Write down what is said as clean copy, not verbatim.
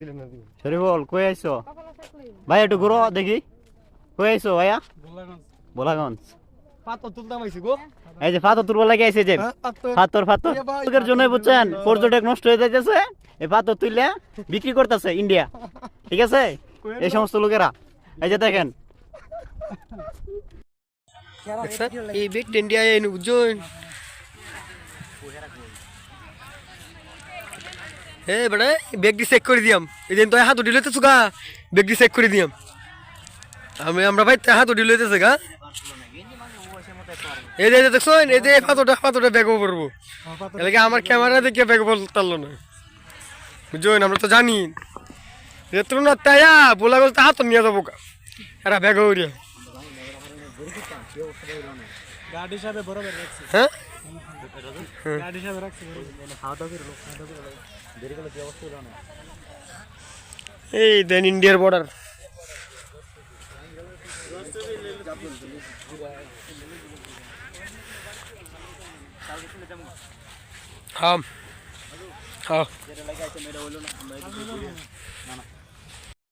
শরীফুল কই আইছো ভাই একটু ঘুরো দেখি কই আইছো ভাইয়া বোলাগঞ্জ পাথর তুলতাম আইছি গো এই যে পাথর তুলবার লাগে আইছে যে পাথর এর জন্য বুঝছেন পর্যটক নষ্ট হয়ে যাইতেছে এই পাথর তুইলে বিক্রি করতেছে ইন্ডিয়া ঠিক আছে এই সমস্ত লোকেরা এই যে দেখেন এই বিগ ইন্ডিয়া এই বুঝুন হে বড় ব্যাগটি চেক করে দিয়াম এদিন তো হাত উঠি লইতেছ গা ব্যাগটি চেক করে দিয়াম আমরা ভাই হাত উঠি লইতেছে গা এই যে দেখছো এই যে পাথরটা ব্যাগও পড়বো এলাকা আমার ক্যামেরা দেখে ব্যাগ বলতাল না বুঝুন আমরা তো জানি রেত্র না তাইয়া বলা গেল তা হাত নিয়ে যাবো গা এরা ব্যাগ উড়িয়া গাড়ি সাথে বরাবর রাখছি হ্যাঁ গাড়ি সাথে রাখছি খাওয়া করে লোক দেরি করলে কি অবস্থা হবে না এই দেন ইন্ডিয়ার বর্ডার হ্যাঁ হ্যাঁ